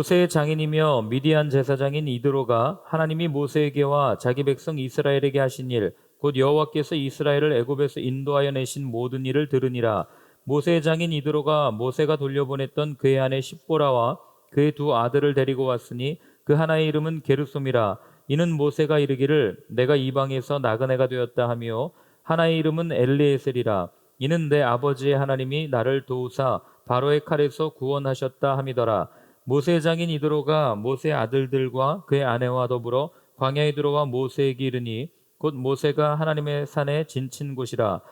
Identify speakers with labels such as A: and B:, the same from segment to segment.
A: 모세의 장인이며 미디안 제사장인 이드로가 하나님이 모세에게와 자기 백성 이스라엘에게 하신 일, 곧 여호와께서 이스라엘을 애굽에서 인도하여 내신 모든 일을 들으니라. 모세의 장인 이드로가 모세가 돌려보냈던 그의 아내 십보라와 그의 두 아들을 데리고 왔으니 그 하나의 이름은 게르솜이라. 이는 모세가 이르기를 내가 이방에서 나그네가 되었다 하며, 하나의 이름은 엘리에셀이라. 이는 내 아버지의 하나님이 나를 도우사 바로의 칼에서 구원하셨다 함이더라. 모세의 장인 이드로가 모세의 아들들과 그의 아내와 더불어 광야에 들어와 모세에게 이르니, 곧 모세가 하나님의 산에 진친 곳이라.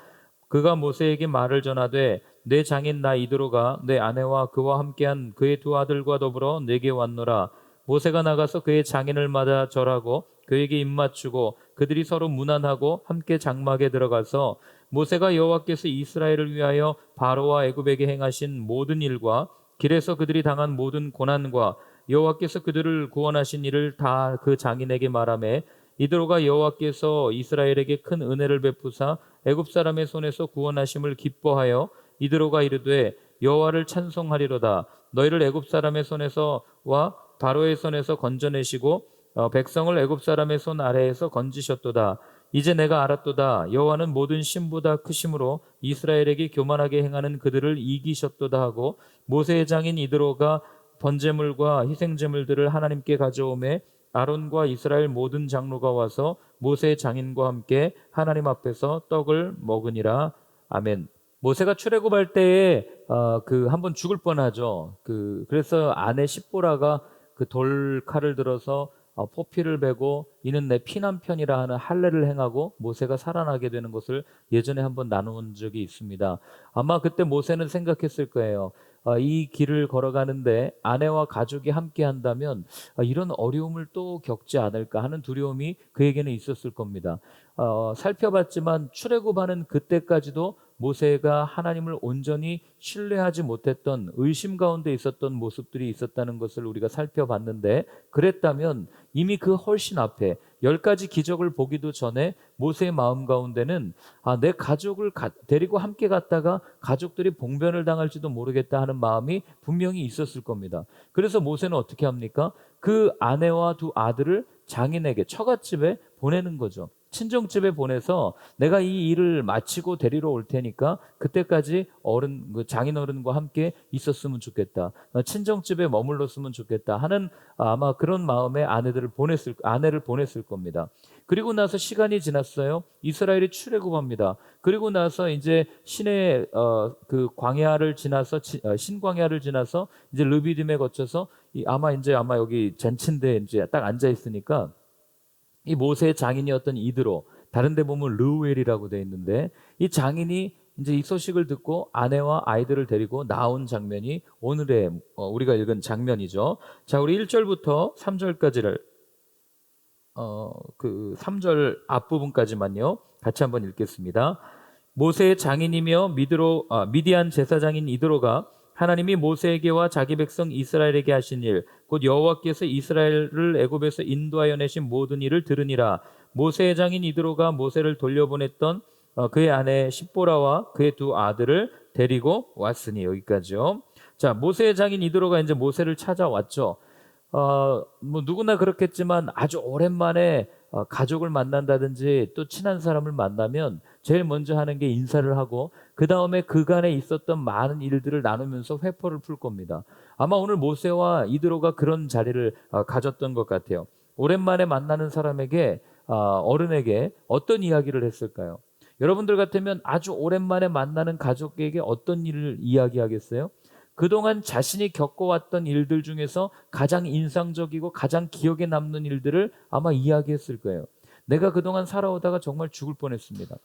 A: 그가 모세에게 말을 전하되, 내 장인 나 이드로가 내 아내와 그와 함께한 그의 두 아들과 더불어 내게 왔노라. 모세가 나가서 그의 장인을 맞아 절하고 그에게 입맞추고 그들이 서로 문안하고 함께 장막에 들어가서 모세가 여호와께서 이스라엘을 위하여 바로와 애굽에게 행하신 모든 일과 길에서 그들이 당한 모든 고난과 여호와께서 그들을 구원하신 일을 다 그 장인에게 말하매, 이드로가 여호와께서 이스라엘에게 큰 은혜를 베푸사 애굽 사람의 손에서 구원하심을 기뻐하여 이드로가 이르되, 여호와를 찬송하리로다. 너희를 애굽 사람의 손에서와 바로의 손에서 건져내시고 백성을 애굽 사람의 손 아래에서 건지셨도다. 이제 내가 알았도다. 여호와는 모든 신보다 크심으로 이스라엘에게 교만하게 행하는 그들을 이기셨도다 하고, 모세의 장인 이드로가 번제물과 희생제물들을 하나님께 가져오매 아론과 이스라엘 모든 장로가 와서 모세의 장인과 함께 하나님 앞에서 떡을 먹으니라. 아멘. 모세가 출애굽할 때에 그 한번 죽을 뻔하죠. 그래서 아내 십보라가 그 돌칼을 들어서 포피를 베고 이는 내 피난편이라 하는 할례를 행하고 모세가 살아나게 되는 것을 예전에 한번 나눈 적이 있습니다. 아마 그때 모세는 생각했을 거예요. 이 길을 걸어가는데 아내와 가족이 함께 한다면 이런 어려움을 또 겪지 않을까 하는 두려움이 그에게는 있었을 겁니다. 살펴봤지만 출애굽하는 그때까지도 모세가 하나님을 온전히 신뢰하지 못했던 의심 가운데 있었던 모습들이 있었다는 것을 우리가 살펴봤는데, 그랬다면 이미 그 훨씬 앞에 10가지 기적을 보기도 전에 모세의 마음 가운데는 내 가족을 데리고 함께 갔다가 가족들이 봉변을 당할지도 모르겠다 하는 마음이 분명히 있었을 겁니다. 그래서 모세는 어떻게 합니까? 그 아내와 두 아들을 장인에게 처갓집에 보내는 거죠. 친정집에 보내서 내가 이 일을 마치고 데리러 올 테니까 그때까지 장인 어른과 함께 있었으면 좋겠다. 친정집에 머물렀으면 좋겠다 하는 아마 그런 마음에 아내를 보냈을 겁니다. 그리고 나서 시간이 지났어요. 이스라엘이 출애굽합니다. 그리고 나서 이제 시내 그 광야를 지나서 신광야를 지나서 이제 르비딤에 거쳐서 아마 여기 잔치인데 이제 딱 앉아 있으니까 이 모세의 장인이었던 이드로, 다른 데 보면 르우엘이라고 되어 있는데, 이 장인이 이제 이 소식을 듣고 아내와 아이들을 데리고 나온 장면이 오늘의 우리가 읽은 장면이죠. 자, 우리 1절부터 3절까지를 그 3절 앞부분까지만요. 같이 한번 읽겠습니다. 모세의 장인이며 미디안 제사장인 이드로가 하나님이 모세에게와 자기 백성 이스라엘에게 하신 일, 곧 여호와께서 이스라엘을 애굽에서 인도하여 내신 모든 일을 들으니라. 모세의 장인 이드로가 모세를 돌려보냈던 그의 아내 십보라와 그의 두 아들을 데리고 왔으니. 여기까지요. 자, 모세의 장인 이드로가 이제 모세를 찾아왔죠. 뭐 누구나 그렇겠지만 아주 오랜만에 가족을 만난다든지 또 친한 사람을 만나면 제일 먼저 하는 게 인사를 하고, 그 다음에 그간에 있었던 많은 일들을 나누면서 회포를 풀 겁니다. 아마 오늘 모세와 이드로가 그런 자리를 가졌던 것 같아요. 오랜만에 만나는 사람에게 어른에게 어떤 이야기를 했을까요? 여러분들 같으면 아주 오랜만에 만나는 가족에게 어떤 일을 이야기하겠어요? 그동안 자신이 겪어왔던 일들 중에서 가장 인상적이고 가장 기억에 남는 일들을 아마 이야기했을 거예요. 내가 그동안 살아오다가 정말 죽을 뻔했습니다.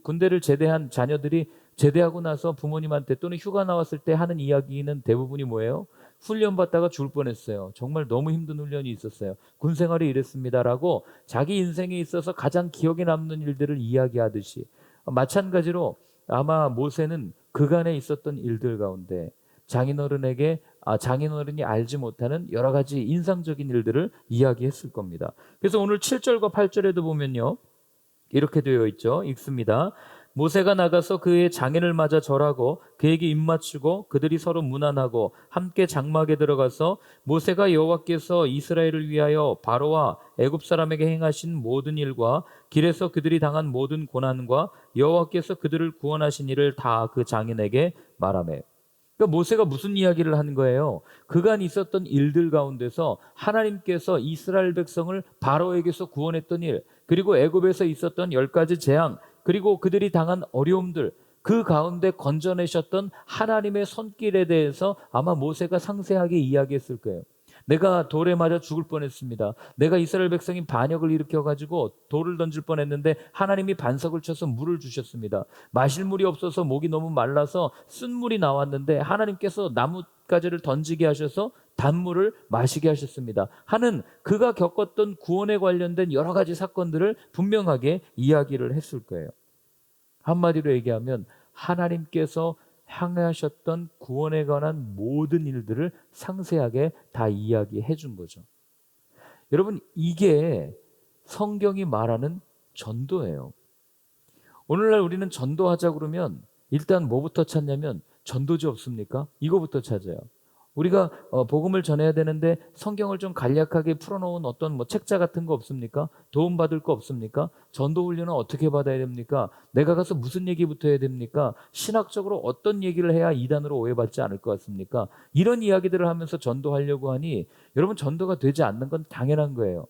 A: 군대를 제대한 자녀들이 제대하고 나서 부모님한테 또는 휴가 나왔을 때 하는 이야기는 대부분이 뭐예요? 훈련 받다가 죽을 뻔했어요. 정말 너무 힘든 훈련이 있었어요. 군 생활이 이랬습니다라고 자기 인생에 있어서 가장 기억에 남는 일들을 이야기하듯이, 마찬가지로 아마 모세는 그간에 있었던 일들 가운데 장인어른이 알지 못하는 여러 가지 인상적인 일들을 이야기했을 겁니다. 그래서 오늘 7절과 8절에도 보면요, 이렇게 되어 있죠. 읽습니다. 모세가 나가서 그의 장인을 맞아 절하고 그에게 입맞추고 그들이 서로 문안하고 함께 장막에 들어가서 모세가 여호와께서 이스라엘을 위하여 바로와 애굽 사람에게 행하신 모든 일과 길에서 그들이 당한 모든 고난과 여호와께서 그들을 구원하신 일을 다 그 장인에게 말하매. 그러니까 모세가 무슨 이야기를 하는 거예요? 그간 있었던 일들 가운데서 하나님께서 이스라엘 백성을 바로에게서 구원했던 일, 그리고 애굽에서 있었던 10가지 재앙, 그리고 그들이 당한 어려움들, 그 가운데 건져내셨던 하나님의 손길에 대해서 아마 모세가 상세하게 이야기했을 거예요. 내가 돌에 맞아 죽을 뻔했습니다. 내가 이스라엘 백성이 반역을 일으켜가지고 돌을 던질 뻔했는데 하나님이 반석을 쳐서 물을 주셨습니다. 마실 물이 없어서 목이 너무 말라서 쓴물이 나왔는데 하나님께서 나뭇가지를 던지게 하셔서 단물을 마시게 하셨습니다. 하는 그가 겪었던 구원에 관련된 여러 가지 사건들을 분명하게 이야기를 했을 거예요. 한마디로 얘기하면 하나님께서 향하셨던 구원에 관한 모든 일들을 상세하게 다 이야기해 준 거죠. 여러분, 이게 성경이 말하는 전도예요. 오늘날 우리는 전도하자 그러면 일단 뭐부터 찾냐면 전도지 없습니까? 이거부터 찾아요. 우리가 복음을 전해야 되는데 성경을 좀 간략하게 풀어놓은 어떤 책자 같은 거 없습니까? 도움받을 거 없습니까? 전도 훈련은 어떻게 받아야 됩니까? 내가 가서 무슨 얘기부터 해야 됩니까? 신학적으로 어떤 얘기를 해야 이단으로 오해받지 않을 것 같습니까? 이런 이야기들을 하면서 전도하려고 하니 여러분, 전도가 되지 않는 건 당연한 거예요.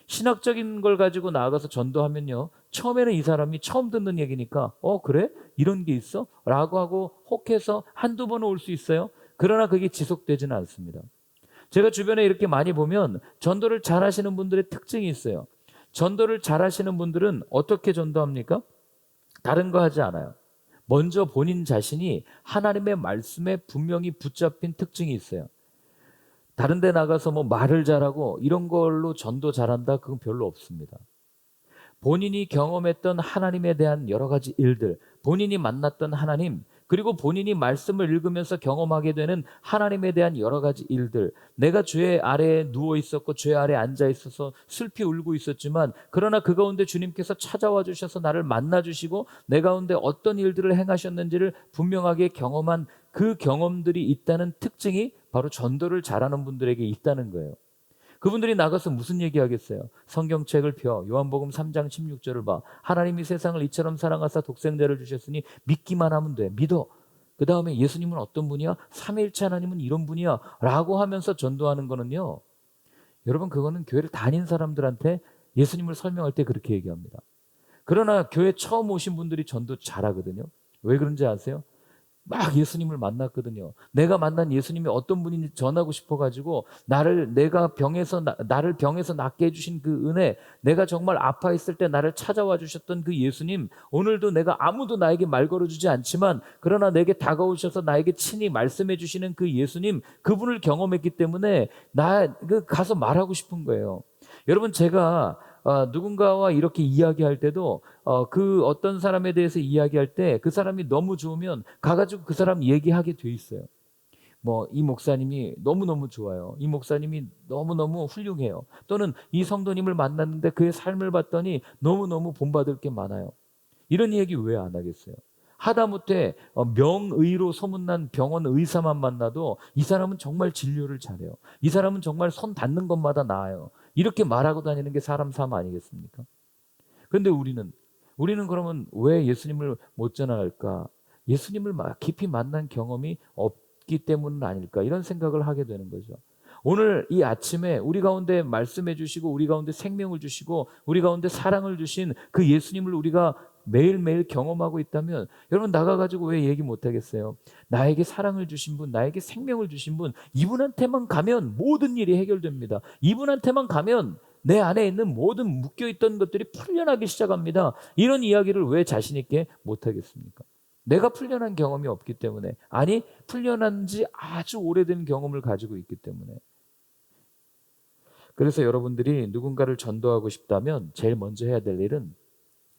A: 신학적인 걸 가지고 나아가서 전도하면요, 처음에는 이 사람이 처음 듣는 얘기니까 그래? 이런 게 있어? 라고 하고 혹해서 한두 번은 올 수 있어요. 그러나 그게 지속되지는 않습니다. 제가 주변에 이렇게 많이 보면 전도를 잘 하시는 분들의 특징이 있어요. 전도를 잘 하시는 분들은 어떻게 전도합니까? 다른 거 하지 않아요. 먼저 본인 자신이 하나님의 말씀에 분명히 붙잡힌 특징이 있어요. 다른 데 나가서 말을 잘하고 이런 걸로 전도 잘한다? 그건 별로 없습니다. 본인이 경험했던 하나님에 대한 여러 가지 일들, 본인이 만났던 하나님, 그리고 본인이 말씀을 읽으면서 경험하게 되는 하나님에 대한 여러 가지 일들, 내가 죄 아래에 누워 있었고 죄 아래에 앉아 있어서 슬피 울고 있었지만 그러나 그 가운데 주님께서 찾아와 주셔서 나를 만나 주시고 내 가운데 어떤 일들을 행하셨는지를 분명하게 경험한 그 경험들이 있다는 특징이 바로 전도를 잘하는 분들에게 있다는 거예요. 그분들이 나가서 무슨 얘기하겠어요? 성경책을 펴 요한복음 3장 16절을 봐. 하나님이 세상을 이처럼 사랑하사 독생자를 주셨으니 믿기만 하면 돼. 믿어. 그 다음에 예수님은 어떤 분이야? 삼위일체 하나님은 이런 분이야 라고 하면서 전도하는 거는요, 여러분, 그거는 교회를 다닌 사람들한테 예수님을 설명할 때 그렇게 얘기합니다. 그러나 교회 처음 오신 분들이 전도 잘하거든요. 왜 그런지 아세요? 막 예수님을 만났거든요. 내가 만난 예수님이 어떤 분인지 전하고 싶어가지고 나를 병에서 낫게 해주신 그 은혜, 내가 정말 아파했을 때 나를 찾아와 주셨던 그 예수님, 오늘도 내가 아무도 나에게 말 걸어주지 않지만 그러나 내게 다가오셔서 나에게 친히 말씀해 주시는 그 예수님, 그분을 경험했기 때문에 가서 말하고 싶은 거예요. 여러분, 제가 누군가와 이렇게 이야기할 때도 그 어떤 사람에 대해서 이야기할 때 그 사람이 너무 좋으면 가가지고 그 사람 얘기하게 돼 있어요. 이 목사님이 너무너무 좋아요. 이 목사님이 너무너무 훌륭해요. 또는 이 성도님을 만났는데 그의 삶을 봤더니 너무너무 본받을 게 많아요. 이런 얘기 왜 안 하겠어요? 하다못해 명의로 소문난 병원 의사만 만나도 이 사람은 정말 진료를 잘해요. 이 사람은 정말 손 닿는 것마다 나아요. 이렇게 말하고 다니는 게 사람 삶 아니겠습니까? 그런데 우리는 그러면 왜 예수님을 못 전할까? 예수님을 깊이 만난 경험이 없기 때문은 아닐까? 이런 생각을 하게 되는 거죠. 오늘 이 아침에 우리 가운데 말씀해 주시고 우리 가운데 생명을 주시고 우리 가운데 사랑을 주신 그 예수님을 우리가 매일매일 경험하고 있다면 여러분, 나가가지고 왜 얘기 못하겠어요? 나에게 사랑을 주신 분, 나에게 생명을 주신 분, 이분한테만 가면 모든 일이 해결됩니다. 이분한테만 가면 내 안에 있는 모든 묶여있던 것들이 풀려나기 시작합니다. 이런 이야기를 왜 자신 있게 못하겠습니까? 내가 풀려난 경험이 없기 때문에, 아니 풀려난 지 아주 오래된 경험을 가지고 있기 때문에. 그래서 여러분들이 누군가를 전도하고 싶다면 제일 먼저 해야 될 일은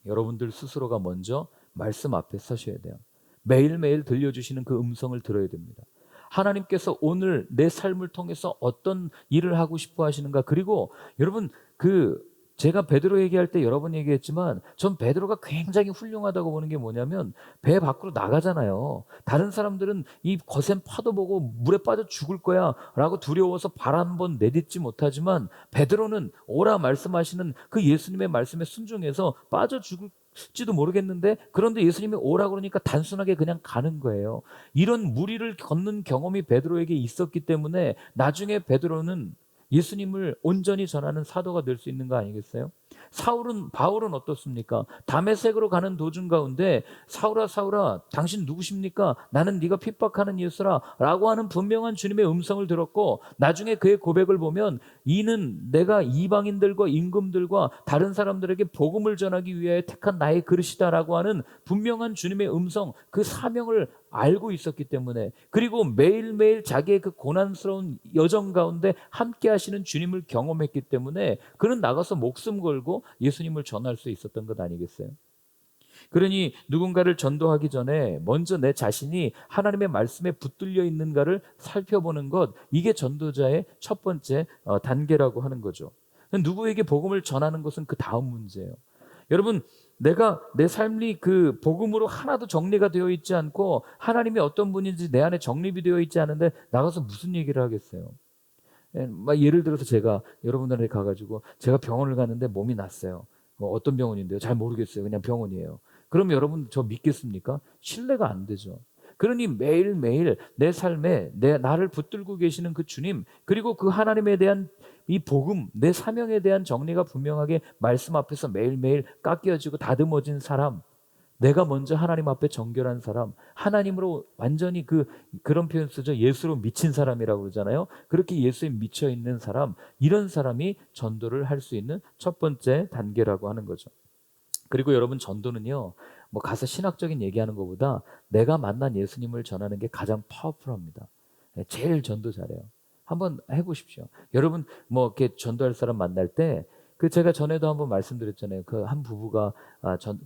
A: 여러분들 스스로가 먼저 말씀 앞에 서셔야 돼요. 매일매일 들려주시는 그 음성을 들어야 됩니다. 하나님께서 오늘 내 삶을 통해서 어떤 일을 하고 싶어 하시는가, 그리고 여러분, 제가 베드로 얘기할 때 여러 번 얘기했지만 전 베드로가 굉장히 훌륭하다고 보는 게 뭐냐면 배 밖으로 나가잖아요. 다른 사람들은 이 거센 파도 보고 물에 빠져 죽을 거야 라고 두려워서 발 한 번 내딛지 못하지만 베드로는 오라 말씀하시는 그 예수님의 말씀에 순종해서 빠져 죽을지도 모르겠는데 그런데 예수님이 오라 그러니까 단순하게 그냥 가는 거예요. 이런 무리를 걷는 경험이 베드로에게 있었기 때문에 나중에 베드로는 예수님을 온전히 전하는 사도가 될 수 있는 거 아니겠어요? 바울은 어떻습니까? 다메섹으로 가는 도중 가운데 사울아 사울아 당신 누구십니까? 나는 네가 핍박하는 예수라 라고 하는 분명한 주님의 음성을 들었고 나중에 그의 고백을 보면 이는 내가 이방인들과 임금들과 다른 사람들에게 복음을 전하기 위하여 택한 나의 그릇이다 라고 하는 분명한 주님의 음성, 그 사명을 알고 있었기 때문에, 그리고 매일매일 자기의 그 고난스러운 여정 가운데 함께 하시는 주님을 경험했기 때문에 그는 나가서 목숨 걸고 예수님을 전할 수 있었던 것 아니겠어요? 그러니 누군가를 전도하기 전에 먼저 내 자신이 하나님의 말씀에 붙들려 있는가를 살펴보는 것, 이게 전도자의 첫 번째 단계라고 하는 거죠. 누구에게 복음을 전하는 것은 그 다음 문제예요. 여러분, 내가 내 삶이 그 복음으로 하나도 정리가 되어 있지 않고 하나님이 어떤 분인지 내 안에 정립이 되어 있지 않은데 나가서 무슨 얘기를 하겠어요? 예를 들어서 제가 여러분들한테 가가지고 제가 병원을 갔는데 몸이 났어요. 어떤 병원인데요? 잘 모르겠어요. 그냥 병원이에요. 그럼 여러분 저 믿겠습니까? 신뢰가 안 되죠. 그러니 매일매일 내 삶에 나를 붙들고 계시는 그 주님, 그리고 그 하나님에 대한 이 복음, 내 사명에 대한 정리가 분명하게 말씀 앞에서 매일매일 깎여지고 다듬어진 사람, 내가 먼저 하나님 앞에 정결한 사람, 하나님으로 완전히 그런 표현 쓰죠. 예수로 미친 사람이라고 그러잖아요. 그렇게 예수에 미쳐 있는 사람, 이런 사람이 전도를 할 수 있는 첫 번째 단계라고 하는 거죠. 그리고 여러분, 전도는요, 뭐 가서 신학적인 얘기하는 것보다 내가 만난 예수님을 전하는 게 가장 파워풀합니다. 제일 전도 잘해요. 한번 해보십시오. 여러분, 뭐 이렇게 전도할 사람 만날 때, 제가 전에도 한번 말씀드렸잖아요. 그 한 부부가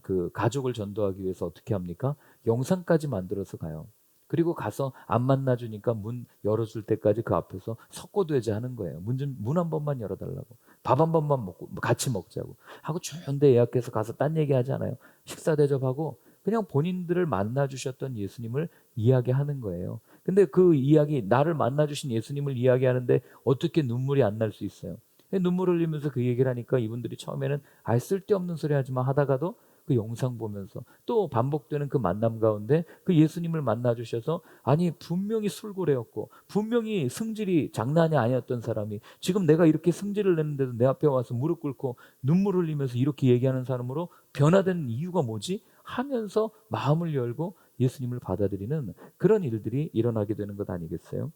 A: 그 가족을 전도하기 위해서 어떻게 합니까? 영상까지 만들어서 가요. 그리고 가서 안 만나주니까 문 열어줄 때까지 그 앞에서 석고대제 하는 거예요. 문 한 번만 열어달라고. 밥 한 번만 먹고 같이 먹자고 하고 좋은 데 예약해서 가서 딴 얘기하지 않아요. 식사 대접하고 그냥 본인들을 만나주셨던 예수님을 이야기하는 거예요. 근데 그 이야기, 나를 만나주신 예수님을 이야기하는데 어떻게 눈물이 안 날 수 있어요? 눈물 흘리면서 그 얘기를 하니까 이분들이 처음에는 쓸데없는 소리 하지만 하다가도 그 영상 보면서 또 반복되는 그 만남 가운데 그 예수님을 만나주셔서, 아니 분명히 술고래였고 분명히 승질이 장난이 아니었던 사람이 지금 내가 이렇게 승질을 냈는데도 내 앞에 와서 무릎 꿇고 눈물 흘리면서 이렇게 얘기하는 사람으로 변화된 이유가 뭐지? 하면서 마음을 열고 예수님을 받아들이는 그런 일들이 일어나게 되는 것 아니겠어요?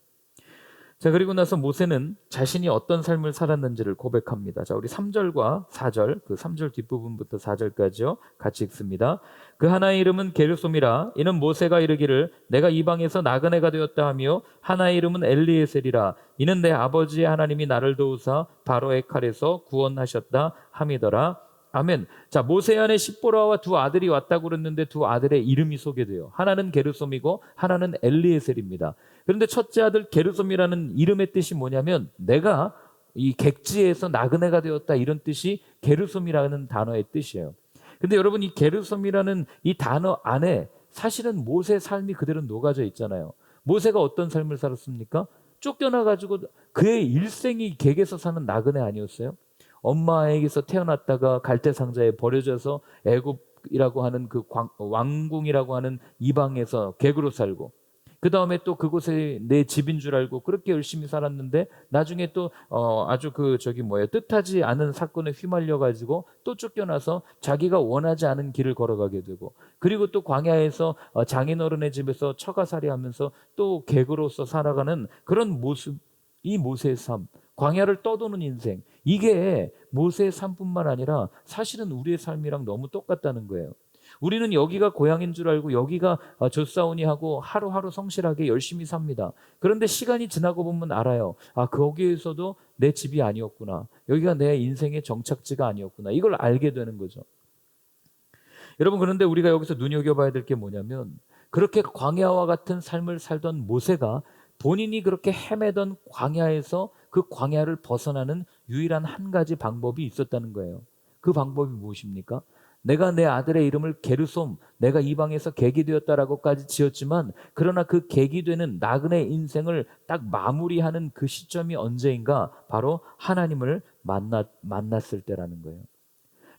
A: 자, 그리고 나서 모세는 자신이 어떤 삶을 살았는지를 고백합니다. 자, 우리 3절과 4절, 그 3절 뒷부분부터 4절까지요. 같이 읽습니다. 그 하나의 이름은 게르솜이라. 이는 모세가 이르기를 내가 이방에서 나그네가 되었다 하며, 하나의 이름은 엘리에셀이라. 이는 내 아버지의 하나님이 나를 도우사 바로의 칼에서 구원하셨다 함이더라. 아멘. 자, 모세 안에 십보라와 두 아들이 왔다고 그랬는데 두 아들의 이름이 소개돼요. 하나는 게르솜이고 하나는 엘리에셀입니다. 그런데 첫째 아들 게르솜이라는 이름의 뜻이 뭐냐면, 내가 이 객지에서 나그네가 되었다, 이런 뜻이 게르솜이라는 단어의 뜻이에요. 근데 여러분, 이 게르솜이라는 이 단어 안에 사실은 모세의 삶이 그대로 녹아져 있잖아요. 모세가 어떤 삶을 살았습니까? 쫓겨나가지고 그의 일생이 객에서 사는 나그네 아니었어요? 엄마에게서 태어났다가 갈대상자에 버려져서 애굽이라고 하는 그 왕궁이라고 하는 이방에서 객으로 살고, 그 다음에 또 그곳에 내 집인 줄 알고 그렇게 열심히 살았는데 나중에 또 아주 뜻하지 않은 사건에 휘말려 가지고 또 쫓겨나서 자기가 원하지 않은 길을 걸어가게 되고, 그리고 또 광야에서 장인어른의 집에서 처가살이하면서 또 객으로서 살아가는 그런 모습, 이 모세의 삶, 광야를 떠도는 인생, 이게 모세의 삶뿐만 아니라 사실은 우리의 삶이랑 너무 똑같다는 거예요. 우리는 여기가 고향인 줄 알고 여기가 젖사오니 하고 하루하루 성실하게 열심히 삽니다. 그런데 시간이 지나고 보면 알아요. 거기에서도 내 집이 아니었구나. 여기가 내 인생의 정착지가 아니었구나. 이걸 알게 되는 거죠. 여러분, 그런데 우리가 여기서 눈여겨봐야 될 게 뭐냐면, 그렇게 광야와 같은 삶을 살던 모세가 본인이 그렇게 헤매던 광야에서 그 광야를 벗어나는 유일한 한 가지 방법이 있었다는 거예요. 그 방법이 무엇입니까? 내가 내 아들의 이름을 게르솜, 내가 이방에서 객이 되었다라고까지 지었지만, 그러나 그 객이 되는 나그네 인생을 딱 마무리하는 그 시점이 언제인가? 바로 하나님을 만났을 때라는 거예요.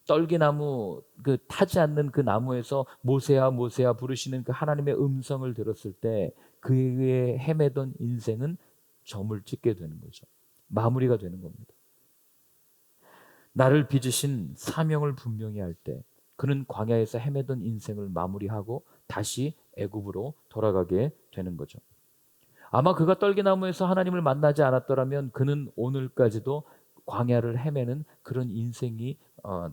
A: 떨기나무, 그 타지 않는 그 나무에서 모세야 모세야 부르시는 그 하나님의 음성을 들었을 때 그의 헤매던 인생은 점을 찍게 되는 거죠. 마무리가 되는 겁니다. 나를 빚으신 사명을 분명히 할 때 그는 광야에서 헤매던 인생을 마무리하고 다시 애굽으로 돌아가게 되는 거죠. 아마 그가 떨기나무에서 하나님을 만나지 않았더라면 그는 오늘까지도 광야를 헤매는 그런 인생이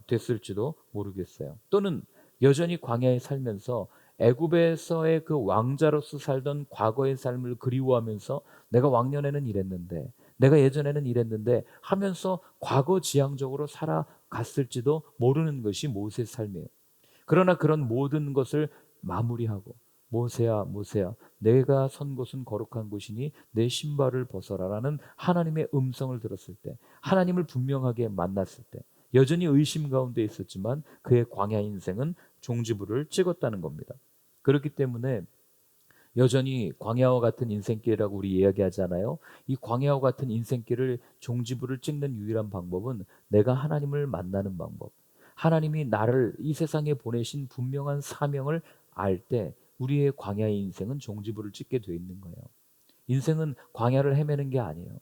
A: 됐을지도 모르겠어요. 또는 여전히 광야에 살면서 애굽에서의 그 왕자로서 살던 과거의 삶을 그리워하면서 내가 왕년에는 이랬는데, 내가 예전에는 이랬는데 하면서 과거 지향적으로 살아갔을지도 모르는 것이 모세의 삶이에요. 그러나 그런 모든 것을 마무리하고 모세야 모세야 내가 선 곳은 거룩한 곳이니 내 신발을 벗어라라는 하나님의 음성을 들었을 때, 하나님을 분명하게 만났을 때 여전히 의심 가운데 있었지만 그의 광야 인생은 종지부를 찍었다는 겁니다. 그렇기 때문에 여전히 광야와 같은 인생길이라고 우리 이야기하잖아요. 이 광야와 같은 인생길을 종지부를 찍는 유일한 방법은 내가 하나님을 만나는 방법, 하나님이 나를 이 세상에 보내신 분명한 사명을 알 때 우리의 광야의 인생은 종지부를 찍게 돼 있는 거예요. 인생은 광야를 헤매는 게 아니에요.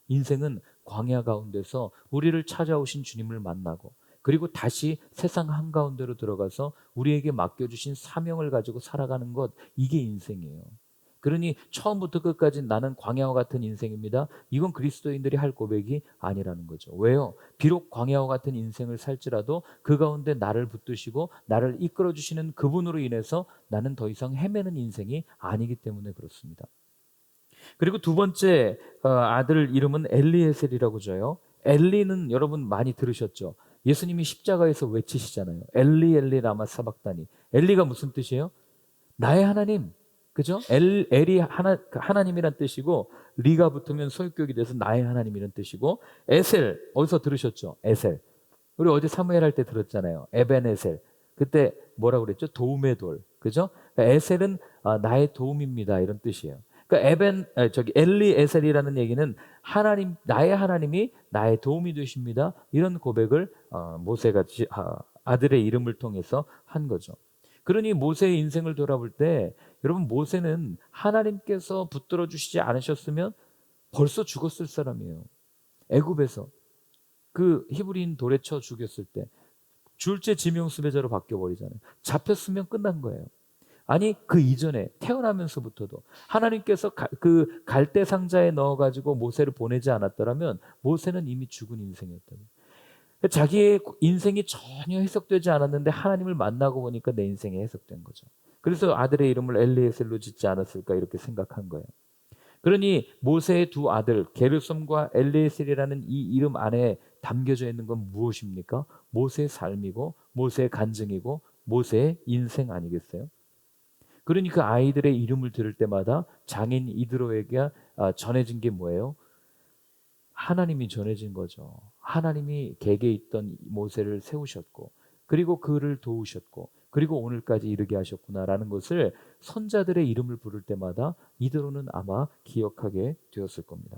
A: 인생은 광야 가운데서 우리를 찾아오신 주님을 만나고 그리고 다시 세상 한가운데로 들어가서 우리에게 맡겨주신 사명을 가지고 살아가는 것, 이게 인생이에요. 그러니 처음부터 끝까지 나는 광야와 같은 인생입니다, 이건 그리스도인들이 할 고백이 아니라는 거죠. 왜요? 비록 광야와 같은 인생을 살지라도 그 가운데 나를 붙드시고 나를 이끌어주시는 그분으로 인해서 나는 더 이상 헤매는 인생이 아니기 때문에 그렇습니다. 그리고 두 번째 아들 이름은 엘리에셀이라고 줘요. 엘리는 여러분 많이 들으셨죠? 예수님이 십자가에서 외치시잖아요. 엘리 엘리 라마 사박다니. 엘리가 무슨 뜻이에요? 나의 하나님. 그죠? 엘이 하나님이란 뜻이고, 리가 붙으면 소유격이 돼서 나의 하나님이란 뜻이고, 에셀 어디서 들으셨죠? 에셀. 우리 어제 사무엘 할 때 들었잖아요. 에벤에셀. 그때 뭐라고 그랬죠? 도움의 돌. 그죠? 그러니까 에셀은 나의 도움입니다, 이런 뜻이에요. 그러니까 엘리 에셀이라는 얘기는 하나님, 나의 하나님이 나의 도움이 되십니다, 이런 고백을 모세가 아들의 이름을 통해서 한 거죠. 그러니 모세의 인생을 돌아볼 때 여러분, 모세는 하나님께서 붙들어 주시지 않으셨으면 벌써 죽었을 사람이에요. 애굽에서 그 히브리인 돌에 쳐 죽였을 때 줄제 지명수배자로 바뀌어버리잖아요. 잡혔으면 끝난 거예요. 아니, 그 이전에 태어나면서부터도 하나님께서 그 갈대 상자에 넣어가지고 모세를 보내지 않았더라면 모세는 이미 죽은 인생이었다고요. 자기의 인생이 전혀 해석되지 않았는데 하나님을 만나고 보니까 내 인생이 해석된 거죠. 그래서 아들의 이름을 엘리에셀로 짓지 않았을까 이렇게 생각한 거예요. 그러니 모세의 두 아들 게르솜과 엘리에셀이라는 이 이름 안에 담겨져 있는 건 무엇입니까? 모세의 삶이고 모세의 간증이고 모세의 인생 아니겠어요? 그러니 그 아이들의 이름을 들을 때마다 장인 이드로에게 전해진 게 뭐예요? 하나님이 전해진 거죠. 하나님이 객에 있던 모세를 세우셨고 그리고 그를 도우셨고 그리고 오늘까지 이르게 하셨구나라는 것을 손자들의 이름을 부를 때마다 이드로는 아마 기억하게 되었을 겁니다.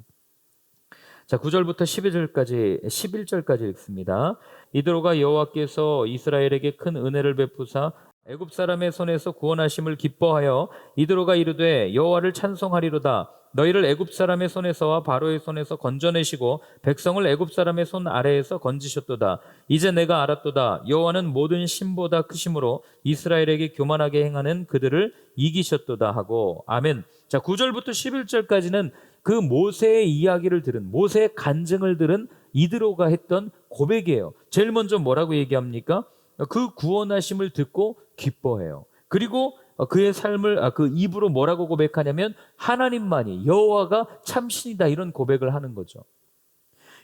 A: 자, 9절부터 11절까지 읽습니다. 이드로가 여호와께서 이스라엘에게 큰 은혜를 베푸사 애굽 사람의 손에서 구원하심을 기뻐하여 이드로가 이르되 여호와를 찬송하리로다. 너희를 애굽 사람의 손에서와 바로의 손에서 건져내시고 백성을 애굽 사람의 손 아래에서 건지셨도다. 이제 내가 알았도다. 여호와는 모든 신보다 크심으로 이스라엘에게 교만하게 행하는 그들을 이기셨도다 하고. 아멘. 자, 9절부터 11절까지는 그 모세의 이야기를 들은, 모세의 간증을 들은 이드로가 했던 고백이에요. 제일 먼저 뭐라고 얘기합니까? 그 구원하심을 듣고 기뻐해요. 그리고 그의 삶을 그 입으로 뭐라고 고백하냐면 하나님만이, 여호와가 참신이다, 이런 고백을 하는 거죠.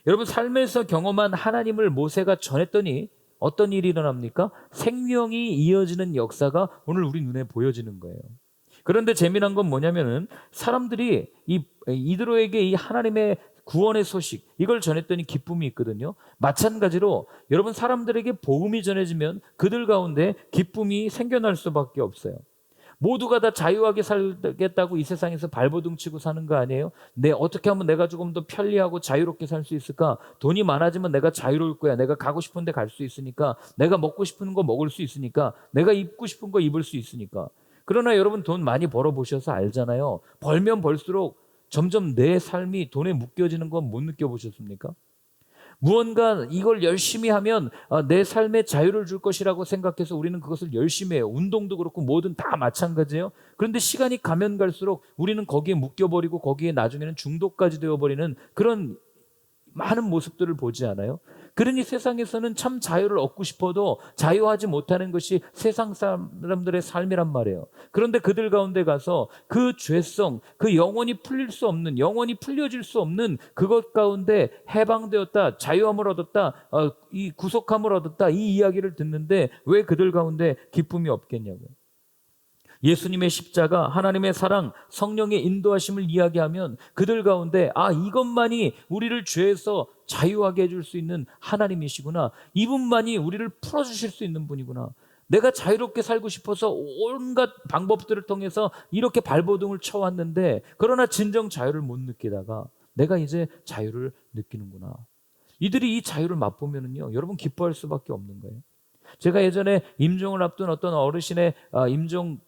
A: 여러분, 삶에서 경험한 하나님을 모세가 전했더니 어떤 일이 일어납니까? 생명이 이어지는 역사가 오늘 우리 눈에 보여지는 거예요. 그런데 재미난 건 뭐냐면은 사람들이 이드로에게 이 하나님의 구원의 소식, 이걸 전했더니 기쁨이 있거든요. 마찬가지로 여러분, 사람들에게 복음이 전해지면 그들 가운데 기쁨이 생겨날 수밖에 없어요. 모두가 다 자유하게 살겠다고 이 세상에서 발버둥 치고 사는 거 아니에요? 어떻게 하면 내가 조금 더 편리하고 자유롭게 살 수 있을까? 돈이 많아지면 내가 자유로울 거야. 내가 가고 싶은 데 갈 수 있으니까, 내가 먹고 싶은 거 먹을 수 있으니까, 내가 입고 싶은 거 입을 수 있으니까. 그러나 여러분, 돈 많이 벌어보셔서 알잖아요. 벌면 벌수록 점점 내 삶이 돈에 묶여지는 건 못 느껴보셨습니까? 무언가 이걸 열심히 하면 내 삶에 자유를 줄 것이라고 생각해서 우리는 그것을 열심히 해요. 운동도 그렇고 뭐든 다 마찬가지예요. 그런데 시간이 가면 갈수록 우리는 거기에 묶여버리고 거기에 나중에는 중독까지 되어버리는 그런 많은 모습들을 보지 않아요? 그러니 세상에서는 참 자유를 얻고 싶어도 자유하지 못하는 것이 세상 사람들의 삶이란 말이에요. 그런데 그들 가운데 가서 그 죄성, 그 영원히 풀릴 수 없는, 영원히 풀려질 수 없는 그것 가운데 해방되었다, 자유함을 얻었다, 이 구속함을 얻었다, 이 이야기를 듣는데 왜 그들 가운데 기쁨이 없겠냐고요. 예수님의 십자가, 하나님의 사랑, 성령의 인도하심을 이야기하면 그들 가운데 이것만이 우리를 죄에서 자유하게 해줄 수 있는 하나님이시구나. 이분만이 우리를 풀어주실 수 있는 분이구나. 내가 자유롭게 살고 싶어서 온갖 방법들을 통해서 이렇게 발버둥을 쳐왔는데 그러나 진정 자유를 못 느끼다가 내가 이제 자유를 느끼는구나. 이들이 이 자유를 맛보면은요, 여러분 기뻐할 수밖에 없는 거예요. 제가 예전에 임종을 앞둔 어떤 어르신의 임종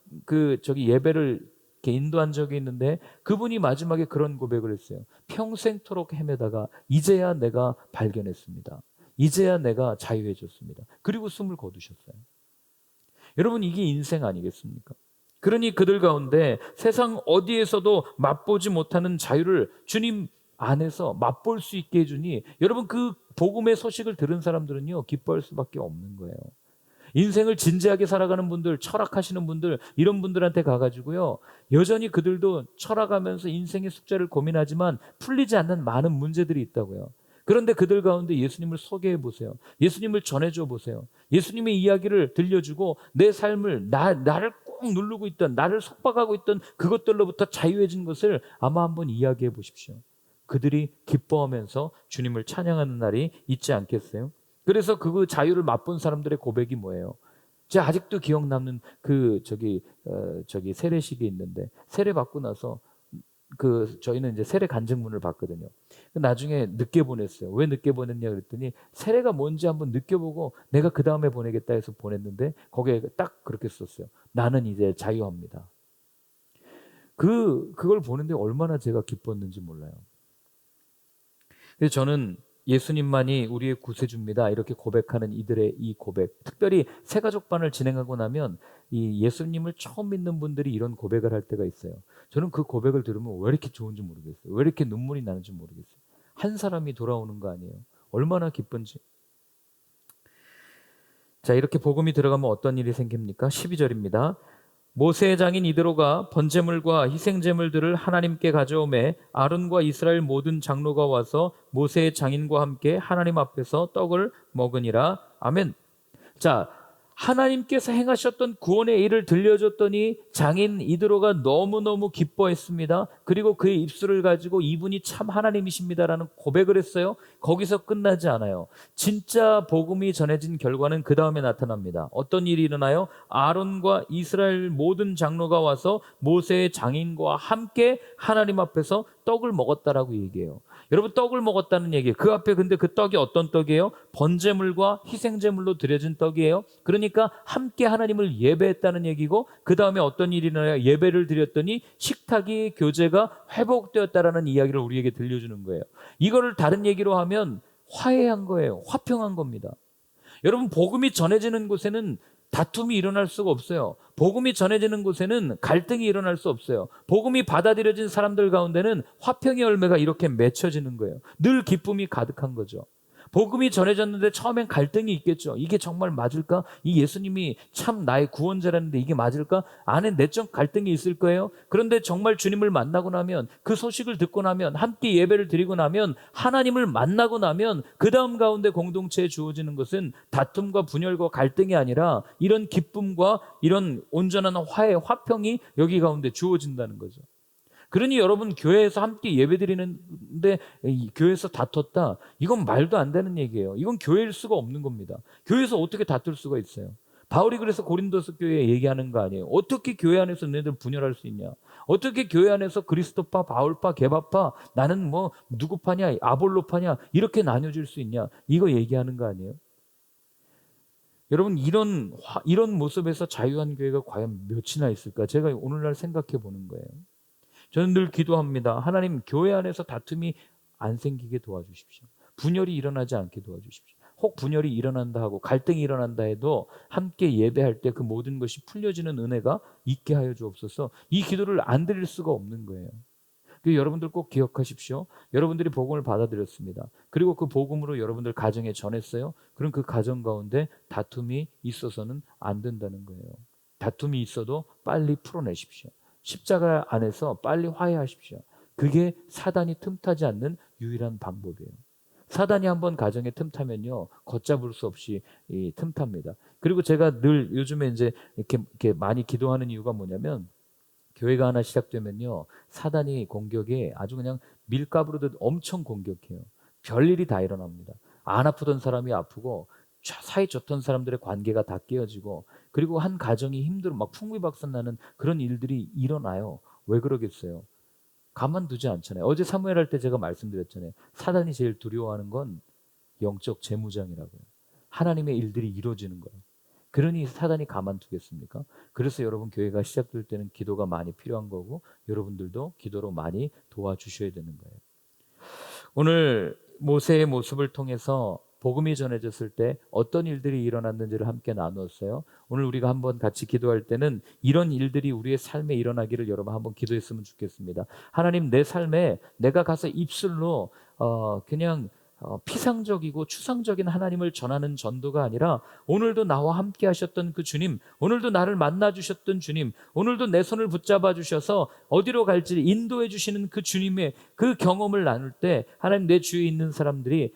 A: 예배를 이렇게 인도한 적이 있는데 그분이 마지막에 그런 고백을 했어요. 평생토록 헤매다가 이제야 내가 발견했습니다. 이제야 내가 자유해졌습니다. 그리고 숨을 거두셨어요. 여러분, 이게 인생 아니겠습니까? 그러니 그들 가운데 세상 어디에서도 맛보지 못하는 자유를 주님 안에서 맛볼 수 있게 해주니 여러분, 그 복음의 소식을 들은 사람들은요 기뻐할 수밖에 없는 거예요. 인생을 진지하게 살아가는 분들, 철학하시는 분들, 이런 분들한테 가가지고요, 여전히 그들도 철학하면서 인생의 숙제를 고민하지만 풀리지 않는 많은 문제들이 있다고요. 그런데 그들 가운데 예수님을 소개해 보세요. 예수님을 전해줘 보세요. 예수님의 이야기를 들려주고 내 삶을 나를 꼭 누르고 있던, 나를 속박하고 있던 그것들로부터 자유해진 것을 아마 한번 이야기해 보십시오. 그들이 기뻐하면서 주님을 찬양하는 날이 있지 않겠어요? 그래서 그 자유를 맛본 사람들의 고백이 뭐예요? 제가 아직도 기억 남는 세례식이 있는데, 세례 받고 나서 저희는 이제 세례 간증문을 받거든요. 나중에 늦게 보냈어요. 왜 늦게 보냈냐 그랬더니 세례가 뭔지 한번 느껴보고 내가 그 다음에 보내겠다 해서 보냈는데 거기에 딱 그렇게 썼어요. 나는 이제 자유합니다. 그걸 보는데 얼마나 제가 기뻤는지 몰라요. 그래서 저는 예수님만이 우리의 구세주입니다, 이렇게 고백하는 이들의 이 고백, 특별히 새가족반을 진행하고 나면 이 예수님을 처음 믿는 분들이 이런 고백을 할 때가 있어요. 저는 그 고백을 들으면 왜 이렇게 좋은지 모르겠어요. 왜 이렇게 눈물이 나는지 모르겠어요. 한 사람이 돌아오는 거 아니에요. 얼마나 기쁜지. 자, 이렇게 복음이 들어가면 어떤 일이 생깁니까? 12절입니다. 모세의 장인 이드로가 번제물과 희생제물들을 하나님께 가져오매 아론과 이스라엘 모든 장로가 와서 모세의 장인과 함께 하나님 앞에서 떡을 먹으니라. 아멘. 자, 하나님께서 행하셨던 구원의 일을 들려줬더니 장인 이드로가 너무너무 기뻐했습니다. 그리고 그의 입술을 가지고 이분이 참 하나님이십니다라는 고백을 했어요. 거기서 끝나지 않아요. 진짜 복음이 전해진 결과는 그 다음에 나타납니다. 어떤 일이 일어나요? 아론과 이스라엘 모든 장로가 와서 모세의 장인과 함께 하나님 앞에서 떡을 먹었다라고 얘기해요. 여러분, 떡을 먹었다는 얘기예요. 그 앞에 근데 그 떡이 어떤 떡이에요? 번제물과 희생제물로 드려진 떡이에요. 그러니까 함께 하나님을 예배했다는 얘기고, 그 다음에 어떤 일이 일어나요? 예배를 드렸더니 식탁이, 교제가 회복되었다라는 이야기를 우리에게 들려주는 거예요. 이거를 다른 얘기로 하면 화해한 거예요. 화평한 겁니다. 여러분, 복음이 전해지는 곳에는 다툼이 일어날 수가 없어요. 복음이 전해지는 곳에는 갈등이 일어날 수 없어요. 복음이 받아들여진 사람들 가운데는 화평의 열매가 이렇게 맺혀지는 거예요. 늘 기쁨이 가득한 거죠. 복음이 전해졌는데 처음엔 갈등이 있겠죠. 이게 정말 맞을까? 이 예수님이 참 나의 구원자라는데 이게 맞을까? 안에 내적 갈등이 있을 거예요. 그런데 정말 주님을 만나고 나면, 그 소식을 듣고 나면, 함께 예배를 드리고 나면, 하나님을 만나고 나면 그 다음 가운데 공동체에 주어지는 것은 다툼과 분열과 갈등이 아니라 이런 기쁨과 이런 온전한 화해, 화평이 여기 가운데 주어진다는 거죠. 그러니 여러분, 교회에서 함께 예배드리는데 이 교회에서 다퉜다, 이건 말도 안 되는 얘기예요. 이건 교회일 수가 없는 겁니다. 교회에서 어떻게 다툴 수가 있어요? 바울이 그래서 고린도서 교회에 얘기하는 거 아니에요? 어떻게 교회 안에서 너희들 분열할 수 있냐? 어떻게 교회 안에서 그리스도파, 바울파, 개바파, 나는 뭐 누구 파냐, 아볼로파냐, 이렇게 나뉘어질 수 있냐? 이거 얘기하는 거 아니에요? 여러분, 이런 모습에서 자유한 교회가 과연 몇이나 있을까? 제가 오늘날 생각해 보는 거예요. 저는 늘 기도합니다. 하나님, 교회 안에서 다툼이 안 생기게 도와주십시오. 분열이 일어나지 않게 도와주십시오. 혹 분열이 일어난다 하고 갈등이 일어난다 해도 함께 예배할 때 그 모든 것이 풀려지는 은혜가 있게 하여 주옵소서. 이 기도를 안 드릴 수가 없는 거예요. 여러분들 꼭 기억하십시오. 여러분들이 복음을 받아들였습니다. 그리고 그 복음으로 여러분들 가정에 전했어요. 그럼 그 가정 가운데 다툼이 있어서는 안 된다는 거예요. 다툼이 있어도 빨리 풀어내십시오. 십자가 안에서 빨리 화해하십시오. 그게 사단이 틈타지 않는 유일한 방법이에요. 사단이 한번 가정에 틈타면요, 걷잡을 수 없이 틈탑니다. 그리고 제가 늘 요즘에 이제 이렇게 많이 기도하는 이유가 뭐냐면, 교회가 하나 시작되면요, 사단이 공격에 아주 그냥 밀가부르듯 엄청 공격해요. 별일이 다 일어납니다. 안 아프던 사람이 아프고, 사이 좋던 사람들의 관계가 다 깨어지고, 그리고 한 가정이 힘들어 막 풍비박산 나는 그런 일들이 일어나요. 왜 그러겠어요? 가만두지 않잖아요. 어제 사무엘 할 때 제가 말씀드렸잖아요. 사단이 제일 두려워하는 건 영적 재무장이라고요. 하나님의 일들이 이루어지는 거예요. 그러니 사단이 가만두겠습니까? 그래서 여러분, 교회가 시작될 때는 기도가 많이 필요한 거고, 여러분들도 기도로 많이 도와주셔야 되는 거예요. 오늘 모세의 모습을 통해서 복음이 전해졌을 때 어떤 일들이 일어났는지를 함께 나누었어요. 오늘 우리가 한번 같이 기도할 때는 이런 일들이 우리의 삶에 일어나기를 여러분 한번 기도했으면 좋겠습니다. 하나님, 내 삶에 내가 가서 입술로 그냥 피상적이고 추상적인 하나님을 전하는 전도가 아니라, 오늘도 나와 함께 하셨던 그 주님, 오늘도 나를 만나 주셨던 주님, 오늘도 내 손을 붙잡아 주셔서 어디로 갈지 인도해 주시는 그 주님의 그 경험을 나눌 때, 하나님, 내 주위에 있는 사람들이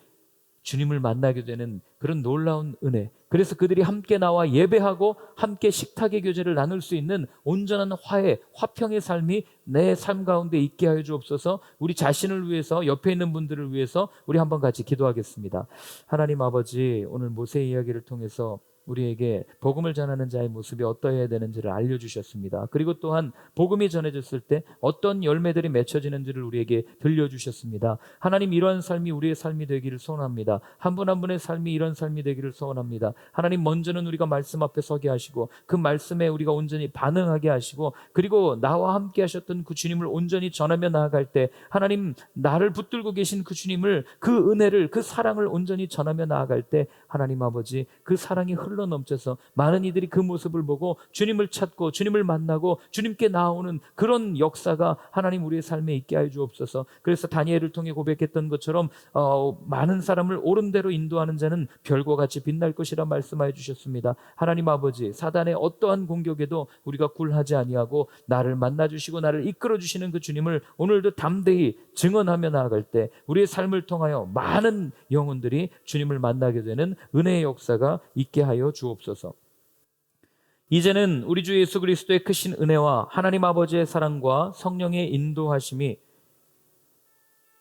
A: 주님을 만나게 되는 그런 놀라운 은혜, 그래서 그들이 함께 나와 예배하고 함께 식탁의 교제를 나눌 수 있는 온전한 화해, 화평의 삶이 내 삶 가운데 있게 하여 주옵소서. 우리 자신을 위해서, 옆에 있는 분들을 위해서 우리 한번 같이 기도하겠습니다. 하나님 아버지, 오늘 모세 이야기를 통해서 우리에게 복음을 전하는 자의 모습이 어떠해야 되는지를 알려주셨습니다. 그리고 또한 복음이 전해졌을 때 어떤 열매들이 맺혀지는지를 우리에게 들려주셨습니다. 하나님, 이러한 삶이 우리의 삶이 되기를 소원합니다. 한 분 한 분의 삶이 이런 삶이 되기를 소원합니다. 하나님, 먼저는 우리가 말씀 앞에 서게 하시고, 그 말씀에 우리가 온전히 반응하게 하시고, 그리고 나와 함께 하셨던 그 주님을 온전히 전하며 나아갈 때, 하나님, 나를 붙들고 계신 그 주님을, 그 은혜를, 그 사랑을 온전히 전하며 나아갈 때, 하나님 아버지, 그 사랑이 흘러넘쳐서 많은 이들이 그 모습을 보고 주님을 찾고 주님을 만나고 주님께 나오는 그런 역사가 하나님 우리의 삶에 있게 하여 주옵소서. 그래서 다니엘을 통해 고백했던 것처럼 많은 사람을 옳은 대로 인도하는 자는 별과 같이 빛날 것이라 말씀하여 주셨습니다. 하나님 아버지, 사단의 어떠한 공격에도 우리가 굴하지 아니하고 나를 만나 주시고 나를 이끌어 주시는 그 주님을 오늘도 담대히 증언하며 나아갈 때, 우리의 삶을 통하여 많은 영혼들이 주님을 만나게 되는 은혜의 역사가 있게 하여 주옵소서. 이제는 우리 주 예수 그리스도의 크신 은혜와 하나님 아버지의 사랑과 성령의 인도하심이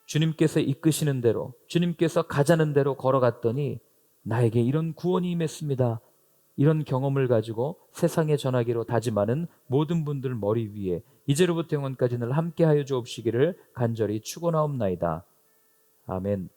A: 주님께서 이끄시는 대로, 주님께서 가자는 대로 걸어갔더니 나에게 이런 구원이 임했습니다. 이런 경험을 가지고 세상에 전하기로 다짐하는 모든 분들 머리 위에 이제로부터 영원까지 늘 함께하여 주옵시기를 간절히 축원하옵나이다. 아멘.